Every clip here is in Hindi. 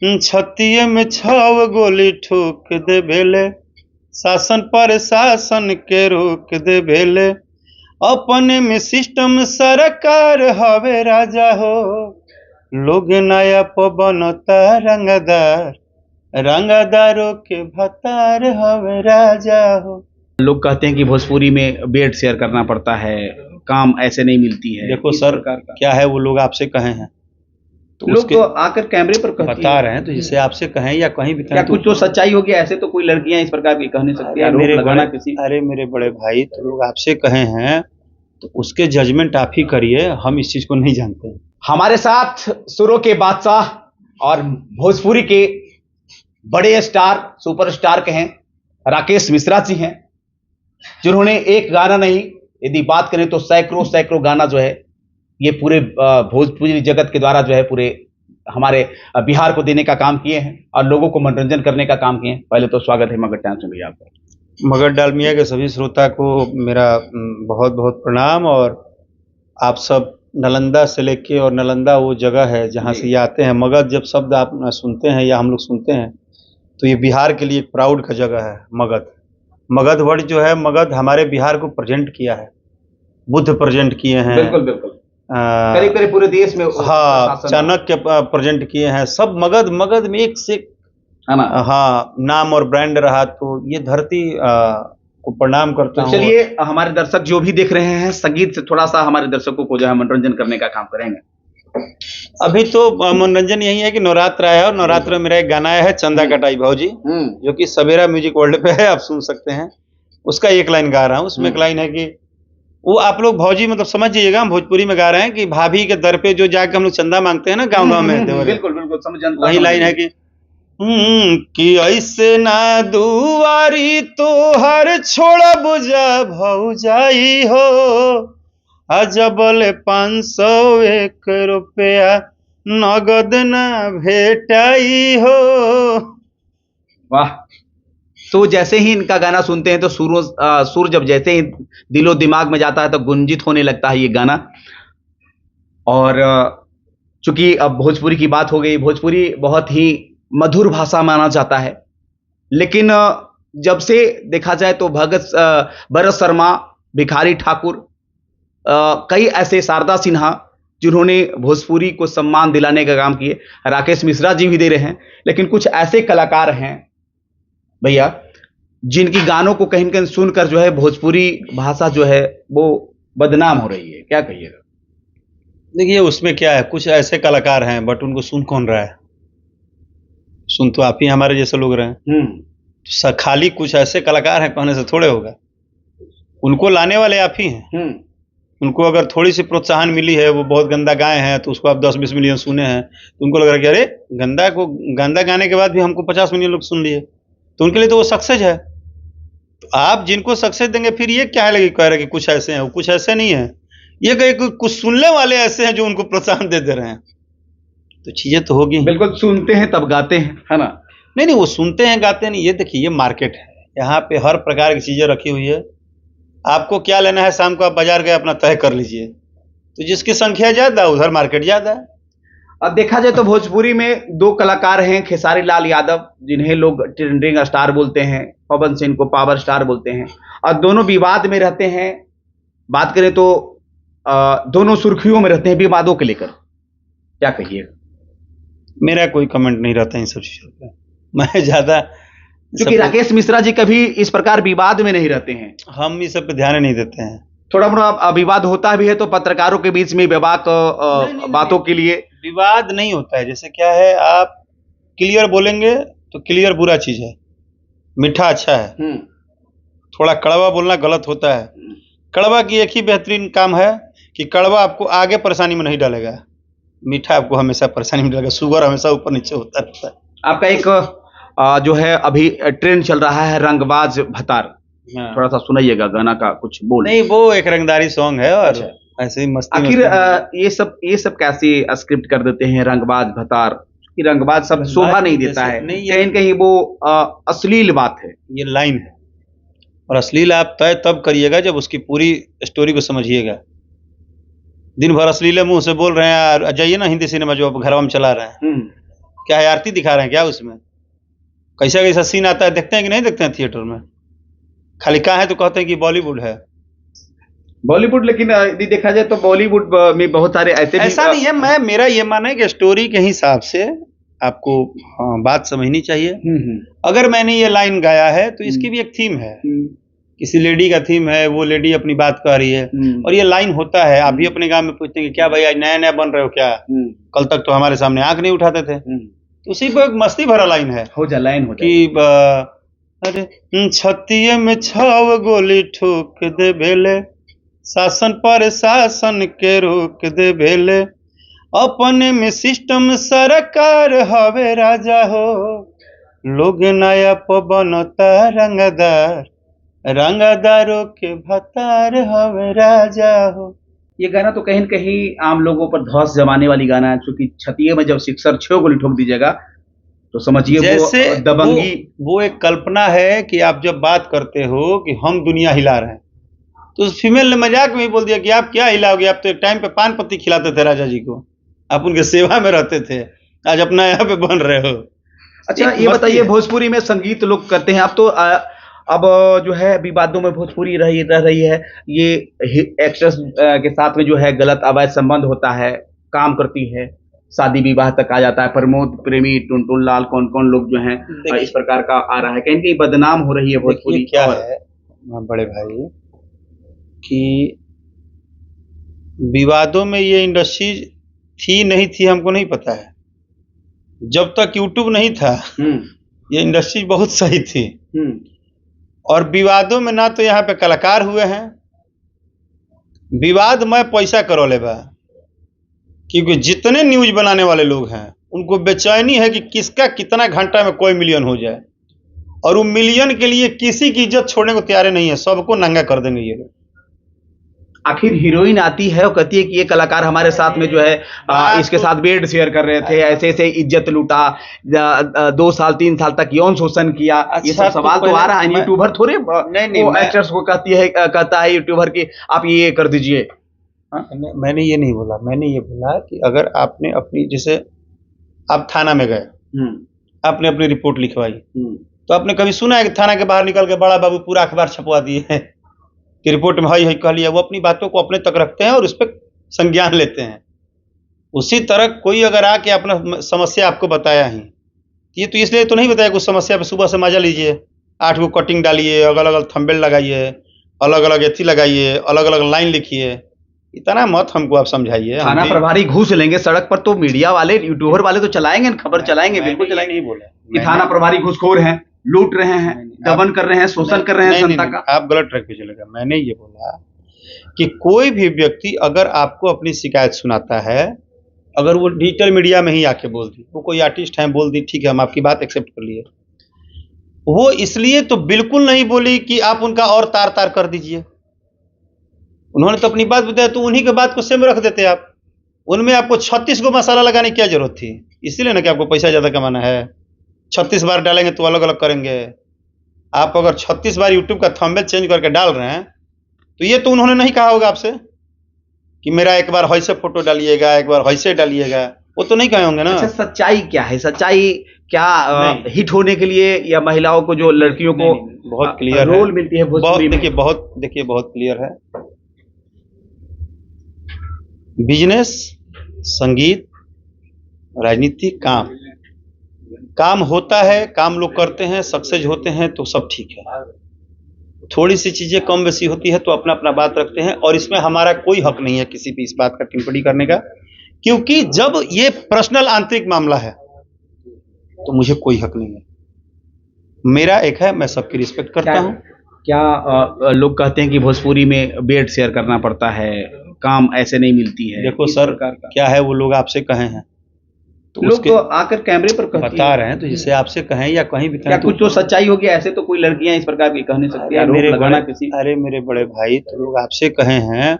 छतिये में 6 गोली ठोक दे भेले, शासन पर शासन के रोक दे भेले, अपने में सिस्टम सरकार हवे राजा हो, लोग नया पवनता रंगदार, रंगदारों के भतार हवे राजा हो। लोग कहते हैं कि भोजपुरी में बेड शेयर करना पड़ता है, काम ऐसे नहीं मिलती है। देखो सर, क्या है वो लोग आपसे कहे हैं तो लोग तो आकर कैमरे पर बता रहे हैं, तो जिसे आपसे कहें या कहीं भी क्या कुछ तो सच्चाई होगी? ऐसे तो कोई लड़कियां इस प्रकार की कह नहीं सकती। अरे मेरे बड़े भाई, तो लोग आपसे कहे हैं तो उसके जजमेंट आप ही करिए, हम इस चीज को नहीं जानते। हमारे साथ सुरों के बादशाह और भोजपुरी के बड़े स्टार, सुपरस्टार कहें, राकेश मिश्रा जी हैं, जिन्होंने एक गाना नहीं, यदि बात करें तो सैकड़ों सैकड़ों गाना जो है ये पूरे भोजपुरी जगत के द्वारा जो है पूरे हमारे बिहार को देने का काम किए हैं और लोगों को मनोरंजन करने का काम किए हैं। पहले तो स्वागत है मगध टाइम्स में भैया आपका। मगध डालमिया के सभी श्रोता को मेरा बहुत बहुत प्रणाम। और आप सब नालंदा से लेके, और नालंदा वो जगह है जहाँ से ये आते हैं, मगध जब शब्द आप सुनते हैं या हम लोग सुनते हैं तो ये बिहार के लिए एक प्राउड का जगह है। मगध वर्ड जो है, मगध हमारे बिहार को प्रेजेंट किया है, बुद्ध प्रेजेंट किए हैं, बिल्कुल बिल्कुल, करीब करीब पूरे देश में। हाँ, चाणक्य प्रेजेंट किए हैं, सब मगध में एक से हाँ नाम और ब्रांड रहा। तो ये धरती को प्रणाम करता हूँ। चलिए, हमारे दर्शक जो भी देख रहे हैं, संगीत से थोड़ा सा हमारे दर्शकों को जो है मनोरंजन करने का काम करेंगे। अभी तो मनोरंजन यही है कि नवरात्र आया, और नवरात्र में मेरा एक गाना आया है चंदा कटाई भौजी, जो कि सवेरा म्यूजिक वर्ल्ड पे है, आप सुन सकते हैं। उसका एक लाइन गा रहा हूँ। उसमें एक लाइन है कि वो आप लोग भौजी मतलब समझ जाइएगा, हम भोजपुरी में गा रहे हैं कि भाभी के दर पे जो जाके हम लोग चंदा मांगते हैं ना गाँव गाँव में, बिल्कुल बिल्कुल समझ। वही लाइन है कि ऐसे ना दुआरी तो हर छोड़ा बुझा भौजाई हो, अजबल 501 रुपया नगद ना भेटाई हो। वाह। तो जैसे ही इनका गाना सुनते हैं तो सुर जब जैसे ही दिलो दिमाग में जाता है तो गुंजित होने लगता है ये गाना। और चूंकि अब भोजपुरी की बात हो गई, भोजपुरी बहुत ही मधुर भाषा माना जाता है, लेकिन जब से देखा जाए तो भरत शर्मा, भिखारी ठाकुर, कई ऐसे, शारदा सिन्हा, जिन्होंने भोजपुरी को सम्मान दिलाने का काम किए, राकेश मिश्रा जी भी दे रहे हैं, लेकिन कुछ ऐसे कलाकार हैं भैया जिनकी गानों को कहीं कहीं सुनकर जो है भोजपुरी भाषा जो है वो बदनाम हो रही है। क्या कहिएगा? देखिए, उसमें क्या है, कुछ ऐसे कलाकार हैं बट उनको सुन कौन रहा है? सुन तो आप ही हमारे जैसे लोग रहे हैं। खाली कुछ ऐसे कलाकार हैं कहने से थोड़े होगा, उनको लाने वाले आप ही हैं। उनको अगर थोड़ी सी प्रोत्साहन मिली है, वो बहुत गंदा गाए हैं तो उसको आप 10-20 मिलियन सुने हैं, तो उनको लग रहा है कि अरे गंदा गाने के बाद भी हमको 50 मिलियन लोग सुन लिए, तो उनके लिए तो वो सक्सेस है। तो आप जिनको सक्सेस देंगे, फिर ये क्या लगे कह रहे कि कुछ ऐसे हैं, वो कुछ ऐसे नहीं है, ये कुछ सुनने वाले ऐसे हैं जो उनको प्रोत्साहन दे रहे हैं। तो चीजें तो होगी। बिल्कुल, सुनते हैं तब गाते हैं, है ना? नहीं, वो सुनते हैं गाते नहीं। ये देखिए, ये मार्केट है, यहाँ पे हर प्रकार की चीजें रखी हुई है। आपको क्या लेना है, शाम को आप बाजार गए अपना तय कर लीजिए। तो जिसकी संख्या ज्यादा उधर मार्केट ज्यादा है। अब देखा जाए तो भोजपुरी में 2 कलाकार हैं, खेसारी लाल यादव, जिन्हें लोग ट्रेंडिंग स्टार बोलते हैं, पवन सिंह को पावर स्टार बोलते हैं, और दोनों विवाद में रहते हैं। बात करें तो दोनों सुर्खियों में रहते हैं विवादों के लेकर। क्या कहिएगा? मेरा कोई कमेंट नहीं रहता इन सब चीजों पर। मैं ज्यादा, क्योंकि राकेश मिश्रा जी कभी इस प्रकार विवाद में नहीं रहते हैं, हम इस सब पे ध्यान नहीं देते हैं। थोड़ा मोड़ा विवाद होता भी है तो पत्रकारों के बीच में विवाद बातों के लिए विवाद नहीं होता है। जैसे क्या है, आप क्लियर बोलेंगे तो क्लियर बुरा चीज है, मीठा अच्छा है। थोड़ा कड़वा बोलना गलत होता है। कड़वा की एक ही बेहतरीन काम है कि कड़वा आपको आगे परेशानी में नहीं डालेगा, मीठा आपको हमेशा परेशानी में डालेगा। शुगर हमेशा ऊपर नीचे होता रहता है। आपका एक जो है अभी ट्रेंड चल रहा है रंगबाज भतार, थोड़ा सा सुनाइएगा गाना का कुछ बोल। नहीं, वो एक रंगदारी सॉन्ग है और ऐसे ही मस्ती। आखिर ये सब कैसे स्क्रिप्ट कर देते हैं रंगबाज भतार? कि रंगबाज शब्द शोभा नहीं देता है, कहीं कहीं वो अश्लील बात है, ये लाइन है। और अश्लील आप तय तब करिएगा जब उसकी पूरी स्टोरी को समझिएगा। दिन भर अश्लील मुंह से बोल रहे हैं, जाइए ना हिंदी सिनेमा जो आप घर में चला रहे हैं, क्या है, आरती दिखा रहे हैं क्या उसमें? कैसा कैसा सीन आता है, देखते हैं कि नहीं देखते हैं थिएटर में? खाली कहा है तो कहते हैं कि बॉलीवुड है। बॉलीवुड, लेकिन यदि देखा जाए तो बॉलीवुड में बहुत सारे ऐसे ऐसा नहीं है, मेरा ये मानना है कि स्टोरी के हिसाब से आपको बात समझनी चाहिए। अगर मैंने ये लाइन गाया है तो इसकी भी एक थीम है, किसी लेडी का थीम है, वो लेडी अपनी बात कह रही है और ये लाइन होता है। आप भी अपने गांव में पूछते हैं कि क्या भाई आज नया नया बन रहे हो क्या? कल तक तो हमारे सामने आंख नहीं उठाते थे। तो उसी पर एक मस्ती भरा लाइन है, हो जा लाइन हो कि अरे छतिये में 6 गोली ठोक दे भेले, शासन पर शासन के रोक दे भेले, अपने में सिस्टम सरकार हवे राजा हो, लोग नया पवनता रंगदार, रंगदारों के भतार हवे राजा हो। ये गाना तो कहीं न कहीं आम लोगों पर धौंस जमाने वाली गाना है, क्योंकि छतिये में जब सिक्सर 6 गोली ठोक दीजिएगा तो समझिए जैसे वो दबंगी। वो एक कल्पना है कि आप जब बात करते हो कि हम दुनिया हिला रहे हैं, तो उस फीमेल ने मजाक में ही बोल दिया कि आप क्या हिलाओगे, आप तो एक टाइम पे पान पत्ती खिलाते थे राजा जी को, आप उनके सेवा में रहते थे, आज अपना यहाँ पे बन रहे हो। अच्छा ये बताइए, भोजपुरी में संगीत लोग करते हैं, अब तो अब जो है विवादों में भोजपुरी रह रही है, ये एक्ट्रेस के साथ में जो है गलत अवैध संबंध होता है, काम करती है, शादी विवाह तक आ जाता है, प्रमोद प्रेमी, टुनटुन लाल, कौन कौन लोग जो हैं इस प्रकार का आ रहा है, कहीं कहीं बदनाम हो रही है भोजपुरी। क्या है बड़े भाई कि विवादों में ये इंडस्ट्री थी नहीं थी हमको नहीं पता है, जब तक यूट्यूब नहीं था ये इंडस्ट्री बहुत सही थी। और विवादों में ना तो यहाँ पे कलाकार हुए हैं, विवाद में पैसा करो ले बा, क्योंकि जितने न्यूज बनाने वाले लोग हैं उनको बेचैनी है कि किसका कितना घंटा में कोई मिलियन हो जाए, और वो मिलियन के लिए किसी की इज्जत छोड़ने को तैयार नहीं है, सबको नंगा कर देंगे ये लोग। आखिर हीरोइन आती है और कहती है कि ये कलाकार हमारे साथ में जो है इसके साथ बेड शेयर कर रहे थे, ऐसे ऐसे इज्जत लूटा, 2 साल 3 साल तक यौन शोषण किया। ये सब सवाल तो आ रहा है, यूट्यूबर थोड़े एक्टर्स को कहता है यूट्यूबर की आप ये कर दीजिए। मैंने ये नहीं बोला, मैंने ये बोला कि अगर आपने अपनी, जैसे आप थाना में गए, आपने अपनी रिपोर्ट लिखवाई, तो आपने कभी सुना है कि थाना के बाहर निकल के बड़ा बाबू पूरा अखबार छपवा दिए हैं कि रिपोर्ट में हई कह लिया? वो अपनी बातों को अपने तक रखते हैं और उस पर संज्ञान लेते हैं। उसी तरह कोई अगर आके अपना समस्या आपको बताया ही, ये तो इसलिए तो नहीं बताया कि उस समस्या पे सुबह से मजा लीजिए, 8 गो कटिंग डालिए, अलग अलग थंबनेल लगाइए, अलग अलग एथी लगाइए, अलग अलग लाइन लिखिए, इतना मत हमको आप समझाइए। थाना प्रभारी घूस लेंगे सड़क पर तो मीडिया वाले, यूट्यूबर वाले तो चलाएंगे, खबर चलाएंगे, बिल्कुल चलाएंगे। नहीं बोला कि थाना प्रभारी घूसखोर हैं, लूट रहे हैं, दमन कर रहे हैं, शोषण कर रहे हैं जनता का। आप गलत ट्रैक पे चलेगा। मैंने ये बोला कि कोई भी व्यक्ति अगर आपको अपनी शिकायत सुनाता है, अगर वो डिजिटल मीडिया में ही आके बोल दी, वो कोई आर्टिस्ट है बोल दी, ठीक है हम आपकी बात एक्सेप्ट कर लिए, वो इसलिए तो बिल्कुल नहीं बोली कि आप उनका और तार तार कर दीजिए। उन्होंने तो अपनी बात बताया, तो उन्हीं के बात को सेम रख देते आप, उनमें आपको 36 को मसाला लगाने की क्या जरूरत थी? इसीलिए ना कि आपको पैसा ज्यादा कमाना है, 36 बार डालेंगे तो अलग अलग करेंगे। आप अगर 36 बार यूट्यूब का थंबनेल चेंज करके डाल रहे हैं, तो ये तो उन्होंने नहीं कहा होगा आपसे कि मेरा एक बार वैसे फोटो डालिएगा, एक बार वैसे डालिएगा, वो तो नहीं कहे होंगे ना। अच्छा, सच्चाई क्या है? सच्चाई क्या हिट होने के लिए या महिलाओं को, जो लड़कियों को बहुत क्लियर रोल मिलती है भोजपुरी में? देखिए बहुत क्लियर है। बिजनेस, संगीत, राजनीति, काम होता है, काम लोग करते हैं, सक्सेस होते हैं तो सब ठीक है। थोड़ी सी चीजें कम बेसी होती है तो अपना अपना बात रखते हैं, और इसमें हमारा कोई हक नहीं है किसी भी इस बात का टिप्पणी करने का, क्योंकि जब ये पर्सनल आंतरिक मामला है तो मुझे कोई हक नहीं है। मेरा एक है, मैं सबकी रिस्पेक्ट करता हूँ। क्या लोग कहते हैं कि भोजपुरी में बेड शेयर करना पड़ता है, काम ऐसे नहीं मिलती है? देखो सर, क्या है वो लोग आपसे कहे हैं तो लोग तो आकर कैमरे पर बता रहे हैं, तो जिसे आपसे कहें या कहीं भी कहें, क्या कुछ तो सच्चाई होगी? ऐसे तो कोई लड़कियां इस प्रकार की कह नहीं सकती। अरे मेरे बड़े भाई, तो लोग आपसे कहे हैं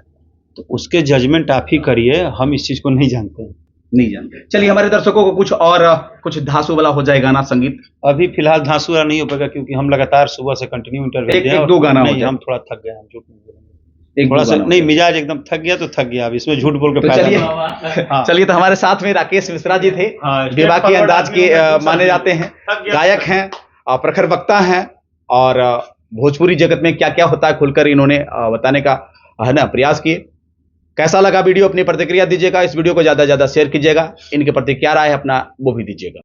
तो उसके जजमेंट आप ही करिए, हम इस चीज को नहीं जानते हैं। नहीं जानते। चलिए, हमारे दर्शकों को कुछ धांसू वाला हो जाए गाना संगीत। अभी फिलहाल धांसू वाला नहीं हो पाएगा, क्योंकि हम लगातार सुबह से कंटिन्यू इंटरव्यू एक 2 गाना नहीं, हम थोड़ा थक गए हैं, जो एक थोड़ा सा गाना नहीं, मिजाज एकदम थक गया तो थक गया, अब इसमें झूठ बोल के तो फायदा चलिए नहीं। हाँ। चलिए, तो हमारे साथ में राकेश मिश्रा जी थे, हाँ, बेबाकी अंदाज के माने जाते हैं, थक गया। गायक हैं, प्रखर वक्ता हैं, और भोजपुरी जगत में क्या क्या होता है खुलकर इन्होंने बताने का है ना प्रयास किए। कैसा लगा वीडियो, अपनी प्रतिक्रिया दीजिएगा, इस वीडियो को ज़्यादा से ज़्यादा शेयर कीजिएगा, इनके प्रति क्या राय है अपना वो भी दीजिएगा।